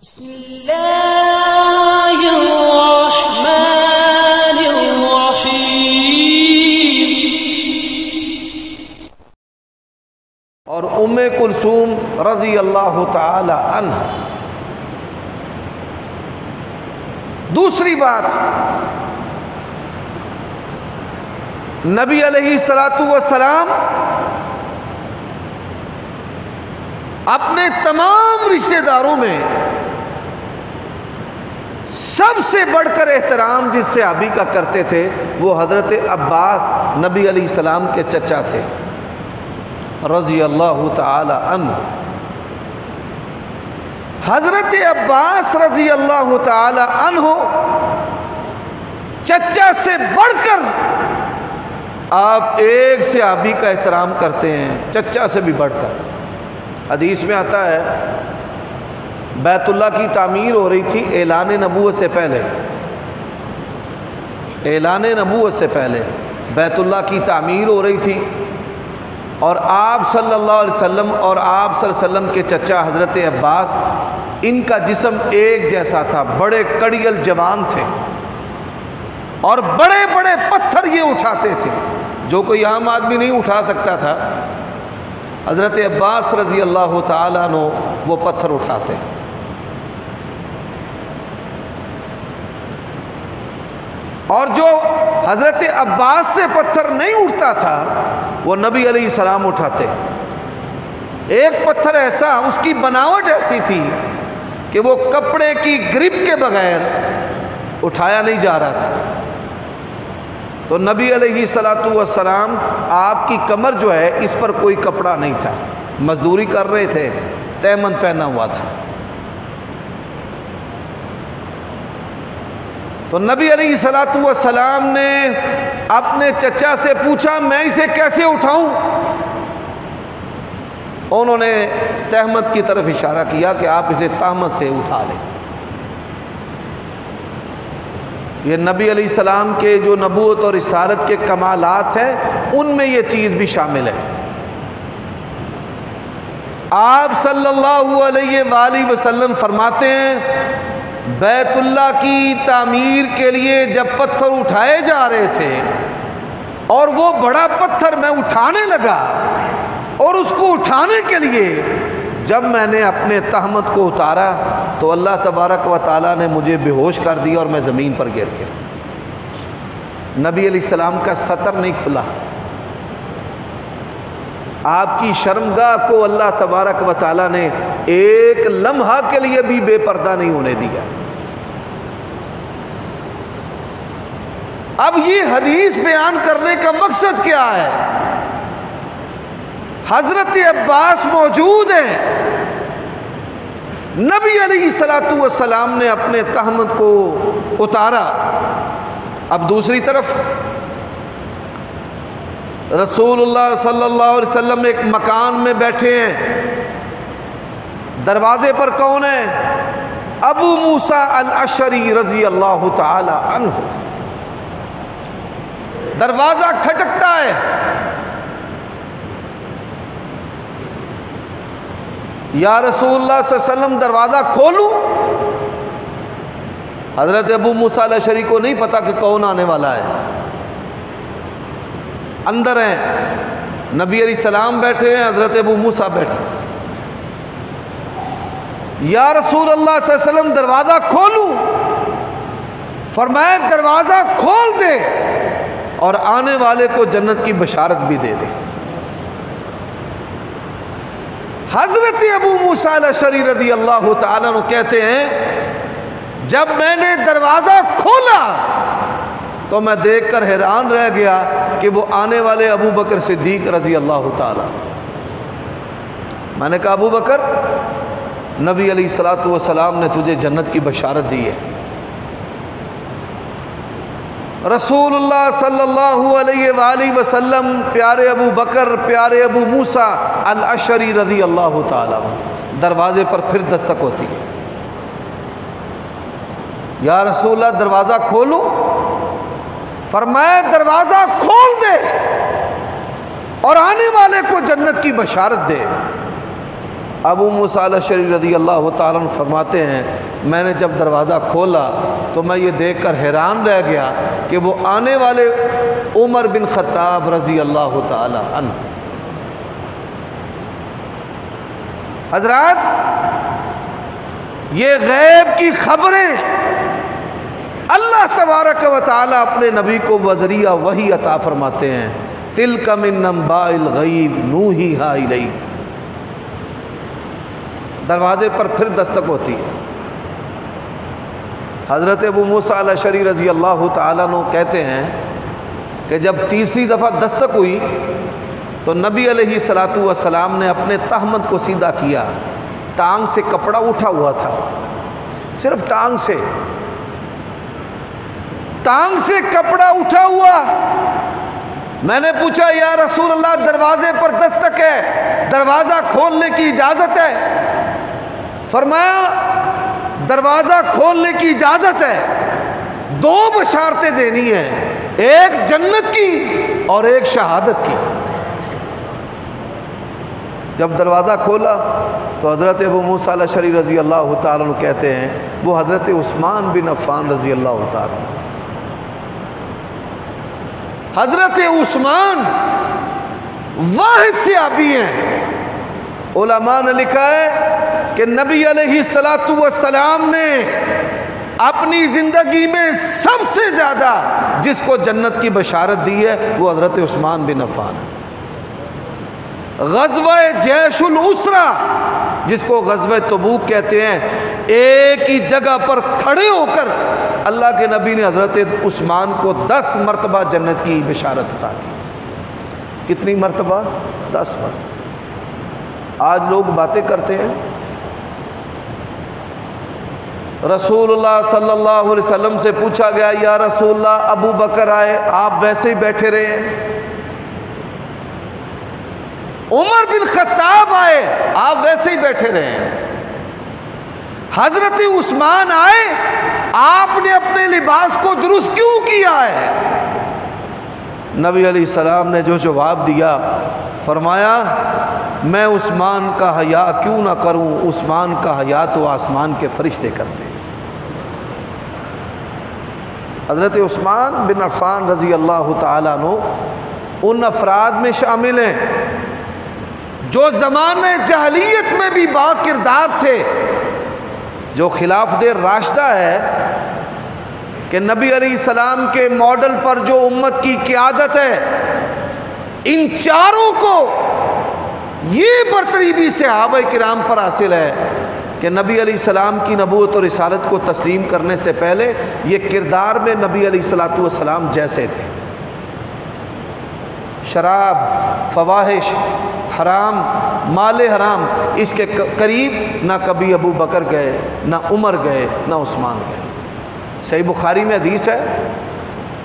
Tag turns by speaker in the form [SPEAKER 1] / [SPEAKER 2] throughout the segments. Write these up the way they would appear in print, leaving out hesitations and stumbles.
[SPEAKER 1] بسم اللہ الرحمن الرحیم۔
[SPEAKER 2] اور ام کلثوم رضی اللہ تعالی عنہ۔ دوسری بات، نبی علیہ الصلاۃ والسلام اپنے تمام رشتہ داروں میں سب سے بڑھ کر احترام جس صحابی کا کرتے تھے وہ حضرت عباس نبی علیہ السلام کے چچا تھے رضی اللہ تعالی عنہ۔ حضرت عباس رضی اللہ تعالی عنہ چچا سے بڑھ کر آپ ایک صحابی کا احترام کرتے ہیں، چچا سے بھی بڑھ کر۔ حدیث میں آتا ہے بیت اللہ کی تعمیر ہو رہی تھی اعلان نبوت سے پہلے، اعلان نبوت سے پہلے بیت اللہ کی تعمیر ہو رہی تھی، اور آپ صلی اللہ علیہ وسلم اور آپ صلی اللہ علیہ وسلم کے چچا حضرت عباس، ان کا جسم ایک جیسا تھا، بڑے کڑیل جوان تھے اور بڑے بڑے پتھر یہ اٹھاتے تھے جو کوئی عام آدمی نہیں اٹھا سکتا تھا۔ حضرت عباس رضی اللہ تعالیٰ عنہ وہ پتھر اٹھاتے، اور جو حضرت عباس سے پتھر نہیں اٹھتا تھا وہ نبی علیہ السلام اٹھاتے۔ ایک پتھر ایسا، اس کی بناوٹ ایسی تھی کہ وہ کپڑے کی گرپ کے بغیر اٹھایا نہیں جا رہا تھا، تو نبی علیہ الصلاۃ والسلام آپ کی کمر جو ہے اس پر کوئی کپڑا نہیں تھا، مزدوری کر رہے تھے، تیمن پہنا ہوا تھا، تو نبی علیہ الصلاۃ والسلام نے اپنے چچا سے پوچھا میں اسے کیسے اٹھاؤں؟ انہوں نے تہمت کی طرف اشارہ کیا کہ آپ اسے تہمت سے اٹھا لیں۔ یہ نبی علیہ السلام کے جو نبوت اور رسالت کے کمالات ہیں ان میں یہ چیز بھی شامل ہے۔ آپ صلی اللہ علیہ وآلہ وسلم فرماتے ہیں بیت اللہ کی تعمیر کے لیے جب پتھر اٹھائے جا رہے تھے اور وہ بڑا پتھر میں اٹھانے لگا، اور اس کو اٹھانے کے لیے جب میں نے اپنے تہمت کو اتارا تو اللہ تبارک و تعالیٰ نے مجھے بے ہوش کر دیا اور میں زمین پر گر گیا۔ نبی علیہ السلام کا ستر نہیں کھلا، آپ کی شرمگاہ کو اللہ تبارک و تعالیٰ نے ایک لمحہ کے لیے بھی بے پردہ نہیں ہونے دیا۔ اب یہ حدیث بیان کرنے کا مقصد کیا ہے؟ حضرت عباس موجود ہیں، نبی علیہ الصلاۃ والسلام نے اپنے تہمت کو اتارا۔ اب دوسری طرف رسول اللہ صلی اللہ علیہ وسلم ایک مکان میں بیٹھے ہیں، دروازے پر کون ہے؟ ابو موسیٰ الاشعری رضی اللہ تعالی عنہ۔ دروازہ کھٹکتا ہے، یا رسول اللہ صلی اللہ علیہ وسلم دروازہ کھولوں؟ حضرت ابو موسیٰ الاشعری کو نہیں پتا کہ کون آنے والا ہے، اندر ہیں، نبی علیہ السلام بیٹھے ہیں، حضرت ابو موسیٰ بیٹھے۔ یا رسول اللہ صلی اللہ علیہ وسلم دروازہ کھولوں؟ فرمایا دروازہ کھول دے اور آنے والے کو جنت کی بشارت بھی دے دے۔ حضرت ابو موسیٰ الاشعری رضی اللہ تعالیٰ عنہ کہتے ہیں جب میں نے دروازہ کھولا تو میں دیکھ کر حیران رہ گیا کہ وہ آنے والے ابو بکر صدیق رضی اللہ تعالیٰ۔ میں نے کہا ابو بکر، نبی علیہ الصلاۃ والسلام نے تجھے جنت کی بشارت دی ہے۔ رسول اللہ صلی اللہ علیہ وآلہ وسلم پیارے ابو بکر، پیارے ابو موسیٰ الاشعری رضی اللہ تعالیٰ، دروازے پر پھر دستک ہوتی ہے، یا رسول اللہ دروازہ کھولوں؟ فرمایا دروازہ کھول دے اور آنے والے کو جنت کی بشارت دے۔ ابو موسیٰ الاشعری رضی اللہ تعالیٰ عنہ فرماتے ہیں میں نے جب دروازہ کھولا تو میں یہ دیکھ کر حیران رہ گیا کہ وہ آنے والے عمر بن خطاب رضی اللہ تعالیٰ عنہ۔ حضرات یہ غیب کی خبریں اللہ تبارک و تعالیٰ اپنے نبی کو بذریعہ وحی عطا فرماتے ہیں۔ تلک من انباء الغیب نوحیھا الیک۔ دروازے پر پھر دستک ہوتی ہے۔ حضرت ابو موسیٰ الاشعری رضی اللہ تعالیٰ عنہ کہتے ہیں کہ جب تیسری دفعہ دستک ہوئی تو نبی علیہ الصلوۃ والسلام نے اپنے تہمد کو سیدھا کیا، ٹانگ سے کپڑا اٹھا ہوا تھا، صرف ٹانگ سے کپڑا اٹھا ہوا۔ میں نے پوچھا یا رسول اللہ دروازے پر دستک ہے، دروازہ کھولنے کی اجازت ہے؟ فرمایا دروازہ کھولنے کی اجازت ہے، دو بشارتیں دینی ہیں، ایک جنت کی اور ایک شہادت کی۔ جب دروازہ کھولا تو حضرت ابو موسیٰ الاشعری رضی اللہ تعالیٰ عنہ کہتے ہیں وہ حضرت عثمان بن عفان رضی اللہ تعالیٰ عنہ تھے۔ حضرت عثمان واحد صحابی ہیں۔ علماء نے لکھا ہے کہ نبی علیہ الصلوۃ والسلام نے اپنی زندگی میں سب سے زیادہ جس کو جنت کی بشارت دی ہے وہ حضرت عثمان بن عفان ہے۔ غزوہ جیش الاسرہ جس کو غزوہ تبوک کہتے ہیں، ایک ہی جگہ پر کھڑے ہو کر اللہ کے نبی نے حضرت عثمان کو 10 مرتبہ جنت کی بشارت عطا کی۔ کتنی مرتبہ؟ 10 مرتبہ۔ آج لوگ باتیں کرتے ہیں، رسول اللہ صلی اللہ علیہ وسلم سے پوچھا گیا یا رسول اللہ ابو بکر آئے آپ ویسے ہی بیٹھے رہے، عمر بن خطاب آئے آپ ویسے ہی بیٹھے رہے، حضرت عثمان آئے آپ نے اپنے لباس کو درست کیوں کیا ہے؟ نبی علیہ السلام نے جو جواب دیا، فرمایا میں عثمان کا حیا کیوں نہ کروں، عثمان کا حیا تو آسمان کے فرشتے کرتے ہیں۔ حضرت عثمان بن عفان رضی اللہ تعالیٰ عنہ ان افراد میں شامل ہیں جو زمانہ جاہلیت میں بھی با کردار تھے، جو خلافت راشدہ ہے کہ نبی علیہ السلام کے ماڈل پر جو امت کی قیادت ہے، ان چاروں کو یہ برتری بھی صحابہ کرام پر حاصل ہے کہ نبی علیہ السلام کی نبوت اور رسالت کو تسلیم کرنے سے پہلے یہ کردار میں نبی علیہ الصلوۃ والسلام جیسے تھے۔ شراب، فواحش، حرام، مال حرام، اس کے قریب نہ کبھی ابو بکر گئے، نہ عمر گئے، نہ عثمان گئے۔ صحیح بخاری میں حدیث ہے،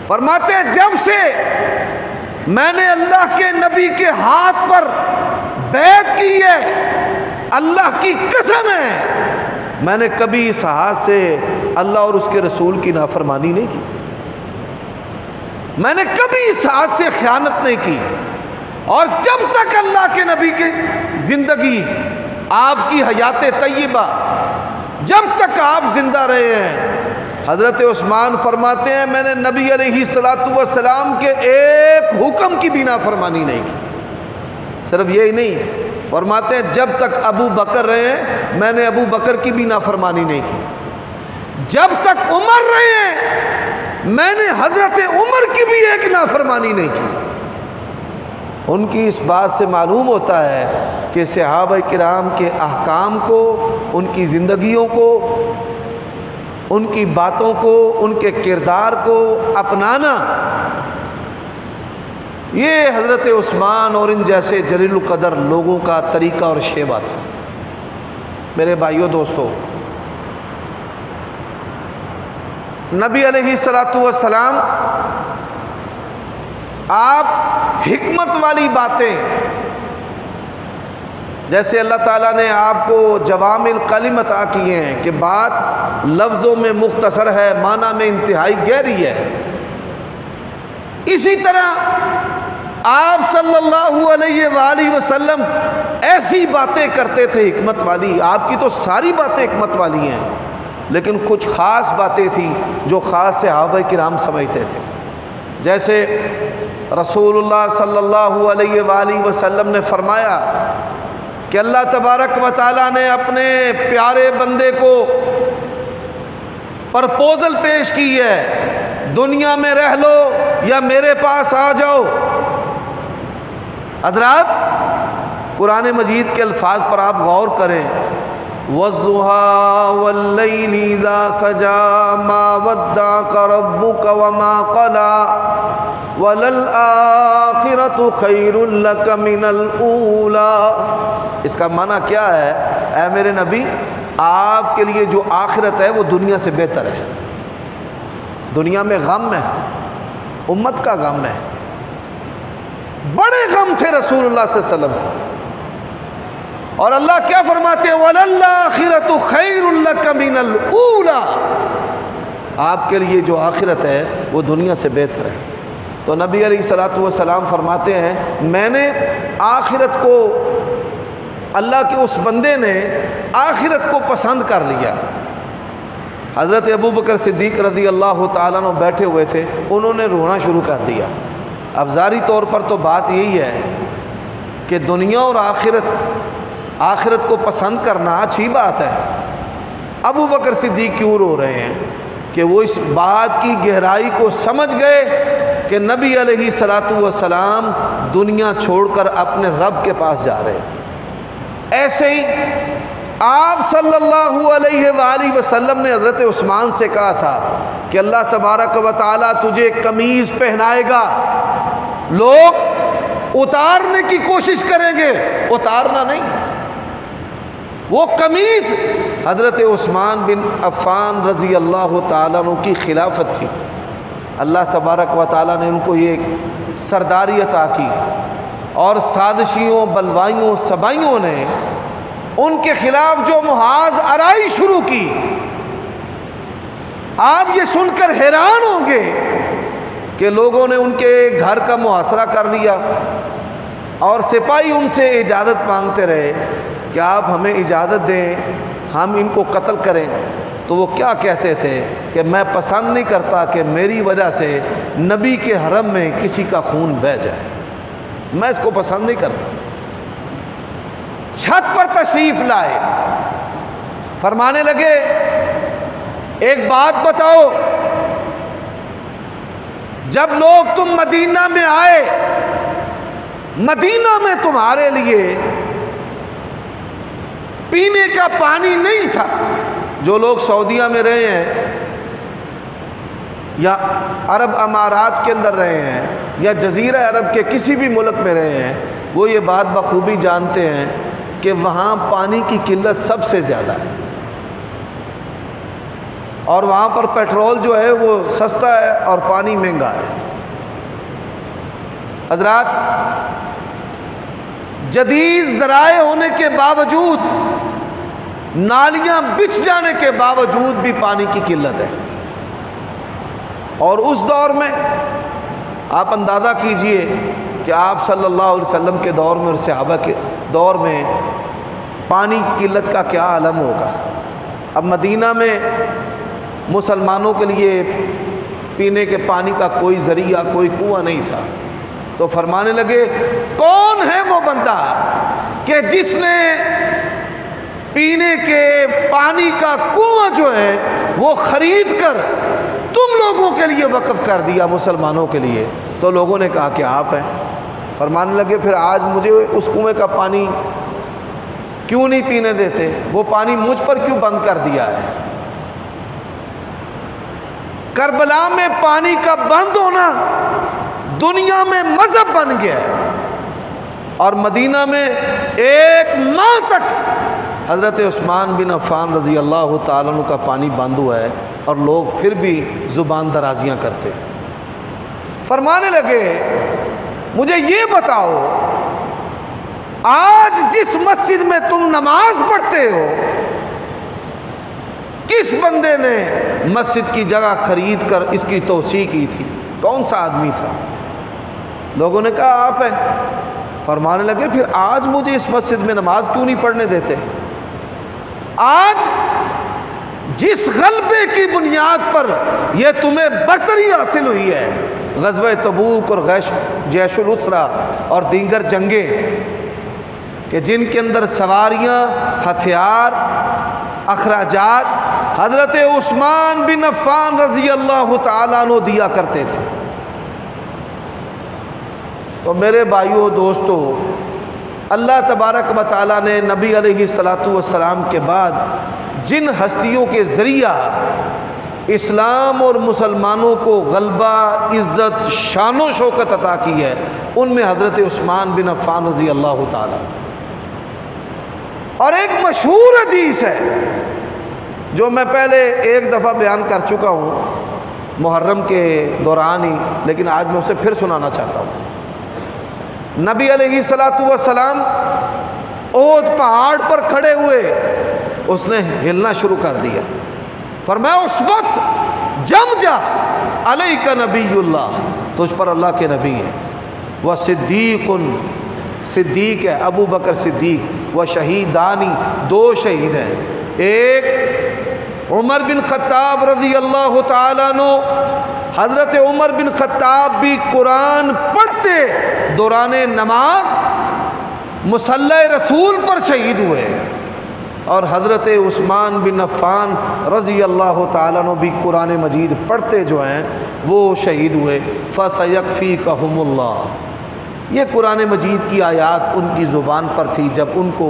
[SPEAKER 2] فرماتے ہیں جب سے میں نے اللہ کے نبی کے ہاتھ پر بیعت کی ہے، اللہ کی قسم ہے میں نے کبھی اس ہاتھ سے اللہ اور اس کے رسول کی نافرمانی نہیں کی، میں نے کبھی اس ہاتھ سے خیانت نہیں کی، اور جب تک اللہ کے نبی کی زندگی، آپ کی حیات طیبہ، جب تک آپ زندہ رہے ہیں، حضرت عثمان فرماتے ہیں میں نے نبی علیہ الصلوۃ والسلام کے ایک حکم کی بھی نافرمانی نہیں کی۔ صرف یہی نہیں، فرماتے ہیں جب تک ابو بکر رہے ہیں میں نے ابو بکر کی بھی نافرمانی نہیں کی، جب تک عمر رہے ہیں میں نے حضرت عمر کی بھی ایک نافرمانی نہیں کی۔ ان کی اس بات سے معلوم ہوتا ہے کہ صحابہ کرام کے احکام کو، ان کی زندگیوں کو، ان کی باتوں کو، ان کے کردار کو اپنانا، یہ حضرت عثمان اور ان جیسے جلیل القدر لوگوں کا طریقہ اور شیوہ تھا۔ میرے بھائیوں دوستو، نبی علیہ الصلوۃ والسلام آپ حکمت والی باتیں، جیسے اللہ تعالیٰ نے آپ کو جوامع الکلم عطا کیے ہیں کہ بات لفظوں میں مختصر ہے، معنی میں انتہائی گہری ہے، اسی طرح آپ صلی اللہ علیہ وآلہ وسلم ایسی باتیں کرتے تھے حکمت والی. آپ کی تو ساری باتیں حکمت والی ہیں، لیکن کچھ خاص باتیں تھیں جو خاص صحابہ کرام سمجھتے تھے. جیسے رسول اللہ صلی اللہ علیہ وآلہ وسلم نے فرمایا کہ اللہ تبارک و تعالیٰ نے اپنے پیارے بندے کو پرپوزل پیش کی ہے، دنیا میں رہ لو یا میرے پاس آ جاؤ. حضرات قرآن مجید کے الفاظ پر آپ غور کریں. وَالضُّحَىٰ وَاللَّيْلِ إِذَا سَجَىٰ مَا وَدَّعَكَ رَبُّكَ وَمَا قَلَىٰ وَلَلْآخِرَةُ خَيْرٌ لَكَ مِنَ الْأُولَىٰ. اس کا معنی کیا ہے؟ اے میرے نبی، آپ کے لیے جو آخرت ہے وہ دنیا سے بہتر ہے. دنیا میں غم ہے، امت کا غم ہے، بڑے غم تھے رسول اللہ صلی اللہ علیہ وسلم کو. اور اللہ کیا فرماتے ہیں؟ وَلَلْآخِرَةُ خَيْرٌ لَكَ مِنَ الْأُولَىٰ. آپ کے لیے جو آخرت ہے وہ دنیا سے بہتر ہے. تو نبی علیہ الصلوۃ والسلام فرماتے ہیں میں نے آخرت کو، اللہ کے اس بندے نے آخرت کو پسند کر لیا. حضرت ابو بکر صدیق رضی اللہ تعالیٰ عنہ بیٹھے ہوئے تھے، انہوں نے رونا شروع کر دیا. اب ظاہری طور پر تو بات یہی ہے کہ دنیا اور آخرت کو پسند کرنا اچھی بات ہے. ابو بکر صدیق کیوں رو رہے ہیں؟ کہ وہ اس بات کی گہرائی کو سمجھ گئے کہ نبی علیہ الصلوۃ والسلام دنیا چھوڑ کر اپنے رب کے پاس جا رہے ہیں. ایسے ہی آپ صلی اللہ علیہ وآلہ وسلم نے حضرت عثمان سے کہا تھا کہ اللہ تبارک و تعالیٰ تجھے قمیض پہنائے گا، لوگ اتارنے کی کوشش کریں گے، اتارنا نہیں. وہ قمیض حضرت عثمان بن عفان رضی اللہ تعالیٰ عنہ کی خلافت تھی. اللہ تبارک و تعالیٰ نے ان کو یہ سرداری عطا کی، اور سازشیوں، بلوائیوں، سبائیوں نے ان کے خلاف جو محاذ آرائی شروع کی. آپ یہ سن کر حیران ہوں گے کہ لوگوں نے ان کے گھر کا محاصرہ کر لیا، اور سپاہی ان سے اجازت مانگتے رہے کہ آپ ہمیں اجازت دیں ہم ان کو قتل کریں. تو وہ کیا کہتے تھے کہ میں پسند نہیں کرتا کہ میری وجہ سے نبی کے حرم میں کسی کا خون بہہ جائے، میں اس کو پسند نہیں کرتا. چھت پر تشریف لائے، فرمانے لگے ایک بات بتاؤ، جب لوگ تم مدینہ میں آئے، مدینہ میں تمہارے لیے پینے کا پانی نہیں تھا. جو لوگ سعودیہ میں رہے ہیں یا عرب امارات کے اندر رہے ہیں یا جزیرہ عرب کے کسی بھی ملک میں رہے ہیں، وہ یہ بات بخوبی جانتے ہیں کہ وہاں پانی کی قلت سب سے زیادہ ہے، اور وہاں پر پیٹرول جو ہے وہ سستا ہے اور پانی مہنگا ہے. حضرات جدید ذرائع ہونے کے باوجود، نالیاں بچھ جانے کے باوجود بھی پانی کی قلت ہے. اور اس دور میں آپ اندازہ کیجئے کہ آپ صلی اللہ علیہ وسلم کے دور میں اور صحابہ کے دور میں پانی کی قلت کا کیا عالم ہوگا. اب مدینہ میں مسلمانوں کے لیے پینے کے پانی کا کوئی ذریعہ، کوئی کنواں نہیں تھا. تو فرمانے لگے کون ہے وہ بندہ کہ جس نے پینے کے پانی کا کنواں جو ہے وہ خرید کر تم لوگوں کے لیے وقف کر دیا، مسلمانوں کے لیے. تو لوگوں نے کہا کہ آپ ہیں. فرمانے لگے پھر آج مجھے اس کنویں کا پانی کیوں نہیں پینے دیتے؟ وہ پانی مجھ پر کیوں بند کر دیا ہے؟ کربلا میں پانی کا بند ہونا دنیا میں مذہب بن گیا ہے، اور مدینہ میں ایک ماہ تک حضرت عثمان بن عفان رضی اللہ تعالیٰ عنہ کا پانی بند ہوا ہے، اور لوگ پھر بھی زبان درازیاں کرتے. فرمانے لگے مجھے یہ بتاؤ، آج جس مسجد میں تم نماز پڑھتے ہو، کس بندے نے مسجد کی جگہ خرید کر اس کی توسیع کی تھی؟ کون سا آدمی تھا؟ لوگوں نے کہا آپ ہیں۔ فرمانے لگے پھر آج مجھے اس مسجد میں نماز کیوں نہیں پڑھنے دیتے؟ آج جس غلبے کی بنیاد پر یہ تمہیں برتری حاصل ہوئی ہے، غزوہ تبوک اور جیش الاسرہ اور دیگر جنگیں، کہ جن کے اندر سواریاں، ہتھیار، اخراجات حضرت عثمان بن عفان رضی اللہ تعالیٰ عنہ دیا کرتے تھے۔ تو میرے بھائیوں دوستو، اللہ تبارک و تعالیٰ نے نبی علیہ السلام کے بعد جن ہستیوں کے ذریعہ اسلام اور مسلمانوں کو غلبہ، عزت، شان و شوکت عطا کی ہے، ان میں حضرت عثمان بن عفان رضی اللہ تعالیٰ۔ اور ایک مشہور حدیث ہے جو میں پہلے ایک دفعہ بیان کر چکا ہوں محرم کے دوران ہی، لیکن آج میں اسے پھر سنانا چاہتا ہوں۔ نبی علیہ السلام احد پہاڑ پر کھڑے ہوئے، اس نے ہلنا شروع کر دیا، فرمایا اس وقت جم جا، علیک نبی اللہ، تجھ پر اللہ کے نبی ہیں، وہ صدیق ہے، ابو بکر صدیق، وہ شہیدانی، دو شہید ہیں، ایک عمر بن خطاب رضی اللہ تعالیٰ عنہ۔ حضرت عمر بن خطاب بھی قرآن پڑھتے دوران نماز مصلی رسول پر شہید ہوئے، اور حضرت عثمان بن عفان رضی اللہ تعالیٰ عنہ بھی قرآن مجید پڑھتے جو ہیں وہ شہید ہوئے۔ فَسَيَكْفِيكَهُمُ اللَّهُ، یہ قرآن مجید کی آیات ان کی زبان پر تھی جب ان کو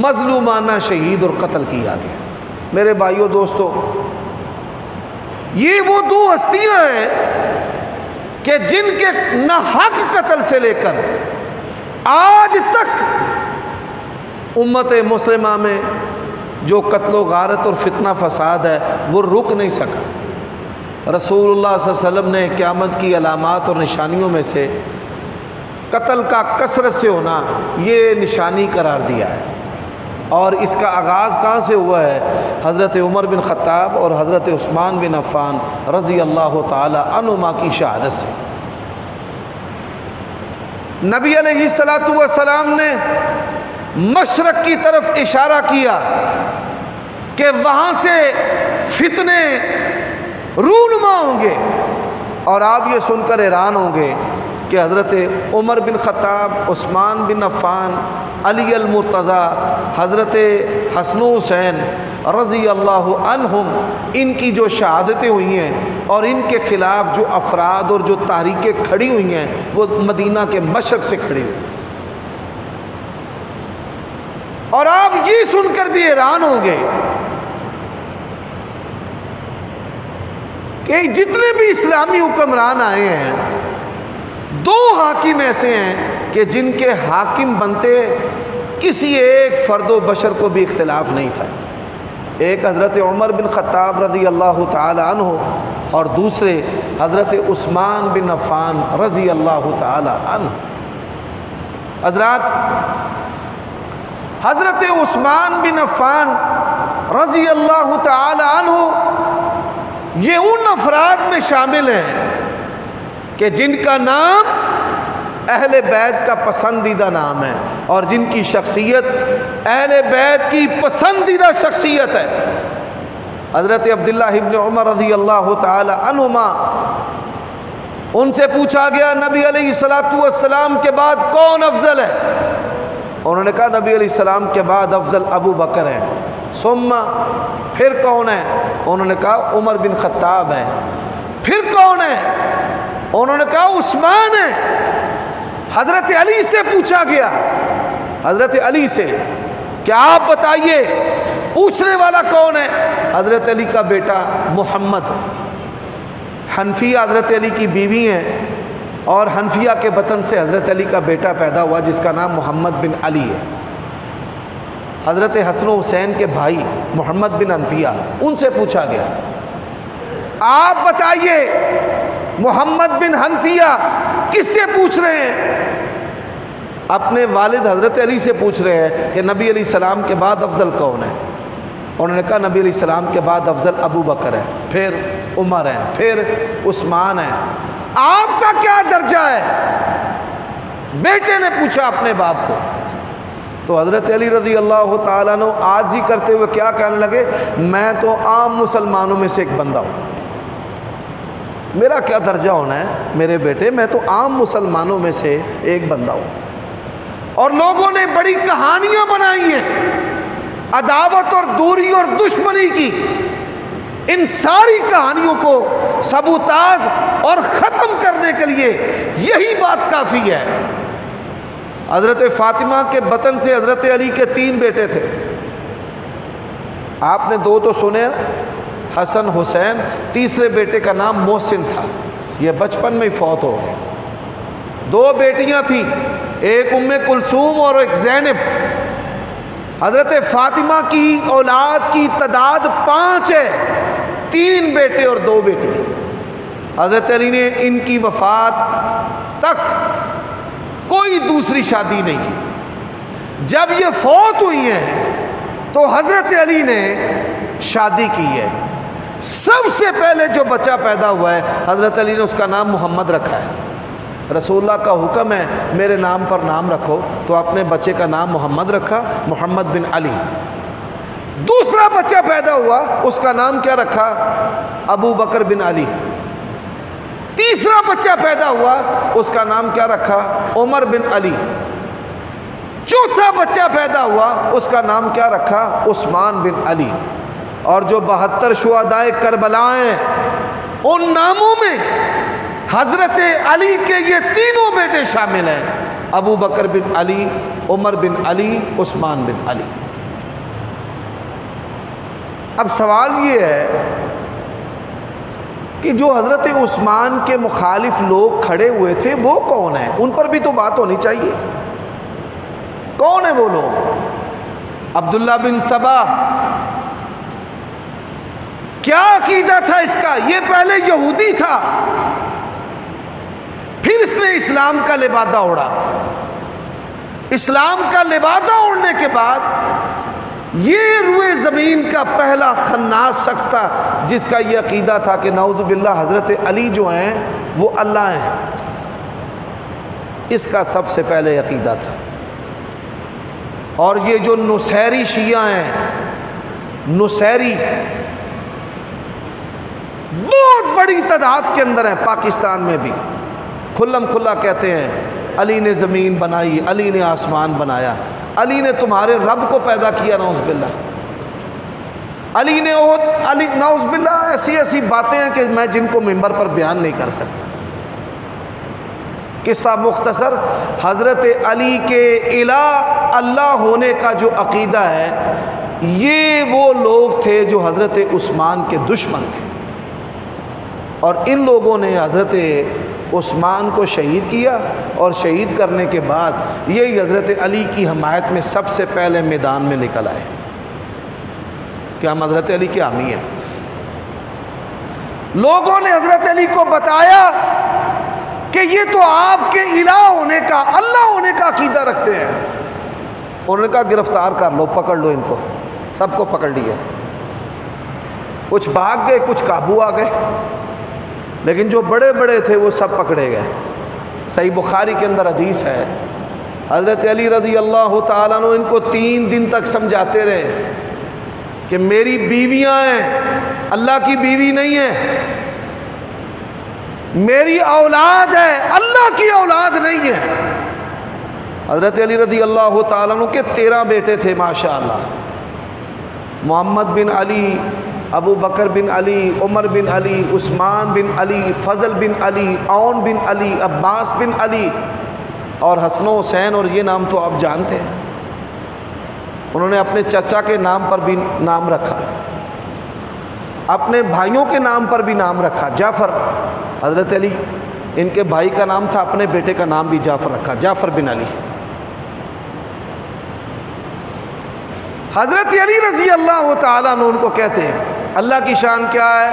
[SPEAKER 2] مظلومانہ شہید اور قتل کیا گیا۔ میرے بھائیوں دوستو، یہ وہ دو ہستیاں ہیں کہ جن کے ناحق قتل سے لے کر آج تک امت مسلمہ میں جو قتل و غارت اور فتنہ فساد ہے وہ رک نہیں سکا۔ رسول اللہ صلی اللہ علیہ وسلم نے قیامت کی علامات اور نشانیوں میں سے قتل کا کثرت سے ہونا یہ نشانی قرار دیا ہے، اور اس کا آغاز کہاں سے ہوا ہے؟ حضرت عمر بن خطاب اور حضرت عثمان بن عفان رضی اللہ تعالی عنہما کی شہادت سے۔ نبی علیہ السلام نے مشرق کی طرف اشارہ کیا کہ وہاں سے فتنے رونما ہوں گے، اور آپ یہ سن کر حیران ہوں گے کہ حضرت عمر بن خطاب، عثمان بن عفان، علی المرتضیٰ، حضرت حسن و حسین رضی اللہ عنہم، ان کی جو شہادتیں ہوئی ہیں اور ان کے خلاف جو افراد اور جو تحریکیں کھڑی ہوئی ہیں وہ مدینہ کے مشرق سے کھڑی ہوئی، اور آپ یہ سن کر بھی حیران ہوں گے کہ جتنے بھی اسلامی حکمران آئے ہیں دو حاکم ایسے ہیں کہ جن کے حاکم بنتے کسی ایک فرد و بشر کو بھی اختلاف نہیں تھا۔ ایک حضرت عمر بن خطاب رضی اللہ تعالی عنہ اور دوسرے حضرت عثمان بن عفان رضی اللہ تعالی عنہ۔ حضرات، حضرت عثمان بن عفان رضی اللہ تعالی عنہ یہ ان افراد میں شامل ہیں کہ جن کا نام اہل بیت کا پسندیدہ نام ہے اور جن کی شخصیت اہل بیت کی پسندیدہ شخصیت ہے۔ حضرت عبداللہ ابن عمر رضی اللہ تعالی عنہما، ان سے پوچھا گیا نبی علیہ السلام کے بعد کون افضل ہے؟ انہوں نے کہا نبی علیہ السلام کے بعد افضل ابو بکر ہے۔ ثم، پھر کون ہے؟ انہوں نے کہا عمر بن خطاب ہے۔ پھر کون ہے؟ انہوں نے کہا عثمان ہے۔ حضرت علی سے پوچھا گیا، حضرت علی سے، کہ آپ بتائیے پوچھنے والا کون ہے؟ حضرت علی کا بیٹا محمد۔ حنفیہ حضرت علی کی بیوی ہیں، اور حنفیہ کے بطن سے حضرت علی کا بیٹا پیدا ہوا جس کا نام محمد بن علی ہے۔ حضرت حسن و حسین کے بھائی محمد بن حنفیہ، ان سے پوچھا گیا آپ بتائیے محمد بن حنفیہ کس سے پوچھ رہے ہیں؟ اپنے والد حضرت علی سے پوچھ رہے ہیں کہ نبی علیہ السلام کے بعد افضل کون ہے؟ انہوں نے کہا نبی علیہ السلام کے بعد افضل ابو بکر ہے، پھر عمر ہے، پھر عثمان ہے۔ آپ کا کیا درجہ ہے؟ بیٹے نے پوچھا اپنے باپ کو. تو حضرت علی رضی اللہ تعالیٰ عنہ عاجزی کرتے ہوئے کیا کہنے لگے؟ میں تو عام مسلمانوں میں سے ایک بندہ ہوں. میرا کیا درجہ ہونا ہے میرے بیٹے؟ میں تو عام مسلمانوں میں سے ایک بندہ ہوں. اور لوگوں نے بڑی کہانیاں بنائی ہیں عداوت اور دوری اور دشمنی کی. ان ساری کہانیوں کو سبوتاز اور ختم کرنے کے لیے یہی بات کافی ہے. حضرت فاطمہ کے بطن سے حضرت علی کے 3 بیٹے تھے. آپ نے 2 تو سنے، حسن حسین. تیسرے بیٹے کا نام محسن تھا، یہ بچپن میں ہی فوت ہو گئے. 2 بیٹیاں تھیں، ایک ام کلثوم اور ایک زینب. حضرت فاطمہ کی اولاد کی تعداد 5 ہے، 3 بیٹے اور 2 بیٹیاں. حضرت علی نے ان کی وفات تک کوئی دوسری شادی نہیں کی. جب یہ فوت ہوئی ہیں تو حضرت علی نے شادی کی ہے. سب سے پہلے جو بچہ پیدا ہوا ہے حضرت علی نے اس کا نام محمد رکھا ہے. رسول اللہ کا حکم ہے میرے نام پر نام رکھو، تو اپنے بچے کا نام محمد رکھا، محمد بن علی. دوسرا بچہ پیدا ہوا، اس کا نام کیا رکھا؟ ابو بکر بن علی. تیسرا بچہ پیدا ہوا، اس کا نام کیا رکھا؟ عمر بن علی. چوتھا بچہ پیدا ہوا، اس کا نام کیا رکھا؟ عثمان بن علی. اور جو 72 شہدائے کربلا ہیں ان ناموں میں حضرت علی کے یہ تینوں بیٹے شامل ہیں، ابو بکر بن علی، عمر بن علی، عثمان بن علی. اب سوال یہ ہے کہ جو حضرت عثمان کے مخالف لوگ کھڑے ہوئے تھے وہ کون ہیں؟ ان پر بھی تو بات ہونی چاہیے. کون ہیں وہ لوگ؟ عبداللہ بن سبا. کیا عقیدہ تھا اس کا؟ یہ پہلے یہودی تھا، پھر اس نے اسلام کا لبادہ اوڑھا. اسلام کا لبادہ اوڑھنے کے بعد یہ روئے زمین کا پہلا خناس شخص تھا جس کا یہ عقیدہ تھا کہ نعوذ باللہ حضرت علی جو ہیں وہ اللہ ہیں. اس کا سب سے پہلے عقیدہ تھا. اور یہ جو نصیری شیعہ ہیں، نصیری بہت بڑی تعداد کے اندر ہیں، پاکستان میں بھی کھلم کھلا کہتے ہیں علی نے زمین بنائی، علی نے آسمان بنایا، علی نے تمہارے رب کو پیدا کیا، نعوذ باللہ. علی نے علی نعوذ باللہ ایسی ایسی باتیں ہیں کہ میں جن کو ممبر پر بیان نہیں کر سکتا. قصہ مختصر، حضرت علی کے الہ اللہ ہونے کا جو عقیدہ ہے، یہ وہ لوگ تھے جو حضرت عثمان کے دشمن تھے. اور ان لوگوں نے حضرت عثمان کو شہید کیا، اور شہید کرنے کے بعد یہی حضرت علی کی حمایت میں سب سے پہلے میدان میں نکل آئے کہ ہم حضرت علی کے حامی ہیں. لوگوں نے حضرت علی کو بتایا کہ یہ تو آپ کے الہ ہونے کا، اللہ ہونے کا عقیدہ رکھتے ہیں. انہوں نے کہا گرفتار کر لو، پکڑ لو ان کو. سب کو پکڑ لیا. کچھ بھاگ گئے، کچھ قابو آ گئے، لیکن جو بڑے بڑے تھے وہ سب پکڑے گئے. صحیح بخاری کے اندر حدیث ہے، حضرت علی رضی اللہ تعالیٰ عنہ ان کو 3 دن تک سمجھاتے رہے کہ میری بیویاں ہیں، اللہ کی بیوی نہیں ہے، میری اولاد ہے، اللہ کی اولاد نہیں ہے. حضرت علی رضی اللہ تعالیٰ عنہ کے 13 بیٹے تھے ماشاءاللہ. محمد بن علی، ابو بکر بن علی، عمر بن علی، عثمان بن علی، فضل بن علی، عون بن علی، عباس بن علی، اور حسن و حسین. اور یہ نام تو آپ جانتے ہیں. انہوں نے اپنے چچا کے نام پر بھی نام رکھا، اپنے بھائیوں کے نام پر بھی نام رکھا. جعفر، حضرت علی ان کے بھائی کا نام تھا، اپنے بیٹے کا نام بھی جعفر رکھا، جعفر بن علی. حضرت علی رضی اللہ تعالیٰ عنہ ان کو کہتے ہیں، اللہ کی شان کیا ہے؟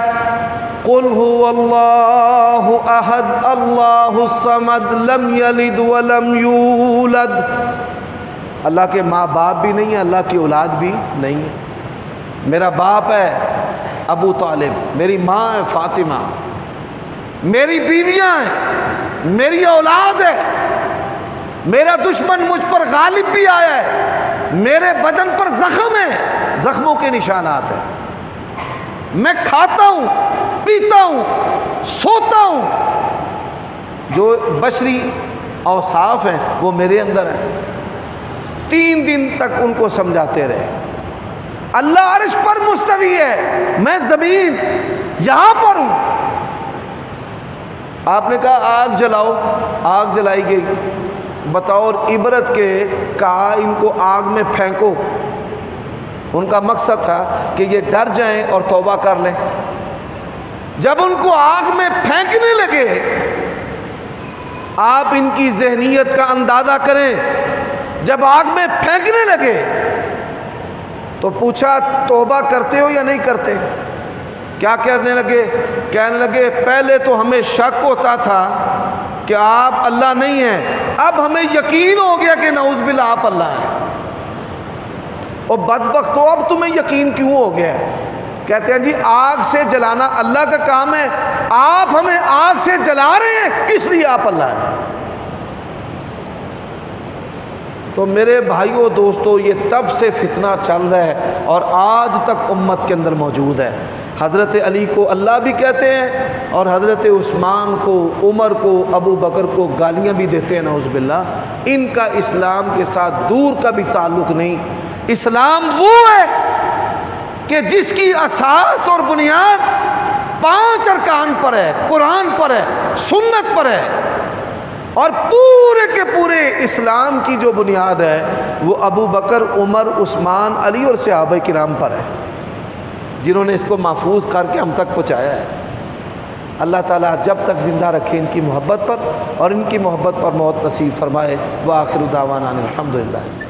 [SPEAKER 2] قل هو اللہ احد اللہ الصمد لم یلد ولم یولد. اللہ کے ماں باپ بھی نہیں ہے، اللہ کی اولاد بھی نہیں ہے. میرا باپ ہے ابو طالب، میری ماں ہے فاطمہ، میری بیویاں ہیں، میری اولاد ہے، میرا دشمن مجھ پر غالب بھی آیا ہے، میرے بدن پر زخم ہے، زخموں کے نشانات ہیں، میں کھاتا ہوں، پیتا ہوں، سوتا ہوں، جو بشری اوصاف ہیں وہ میرے اندر ہیں۔ 3 دن تک ان کو سمجھاتے رہے۔ اللہ عرش پر مستوی ہے، میں زمین یہاں پر ہوں۔ آپ نے کہا آگ جلاؤ، آگ جلائی گئی، بطور عبرت کے کہا ان کو آگ میں پھینکو۔ ان کا مقصد تھا کہ یہ ڈر جائیں اور توبہ کر لیں۔ جب ان کو آگ میں پھینکنے لگے، آپ ان کی ذہنیت کا اندازہ کریں، جب آگ میں پھینکنے لگے تو پوچھا توبہ کرتے ہو یا نہیں کرتے؟ کیا کہنے لگے؟ کہنے لگے پہلے تو ہمیں شک ہوتا تھا کہ آپ اللہ نہیں ہیں، اب ہمیں یقین ہو گیا کہ نعوذ باللہ آپ اللہ ہیں۔ اور بدبخت ہو، اب تمہیں یقین کیوں ہو گیا ہے؟ کہتے ہیں جی آگ سے جلانا اللہ کا کام ہے، آپ ہمیں آگ سے جلا رہے ہیں اس لیے آپ اللہ ہیں۔ تو میرے بھائیوں دوستو، یہ تب سے فتنہ چل رہا ہے اور آج تک امت کے اندر موجود ہے۔ حضرت علی کو اللہ بھی کہتے ہیں اور حضرت عثمان کو، عمر کو، ابو بکر کو گالیاں بھی دیتے ہیں، نعوذ باللہ۔ ان کا اسلام کے ساتھ دور کا بھی تعلق نہیں۔ اسلام وہ ہے کہ جس کی اساس اور بنیاد 5 ارکان پر ہے، قرآن پر ہے، سنت پر ہے، اور پورے کے پورے اسلام کی جو بنیاد ہے وہ ابو بکر، عمر، عثمان، علی اور صحابہ کرام پر ہے، جنہوں نے اس کو محفوظ کر کے ہم تک پہنچایا ہے۔ اللہ تعالیٰ جب تک زندہ رکھے ان کی محبت پر اور ان کی محبت پر موت نصیب فرمائے۔ وآخر دعوانا الحمدللہ۔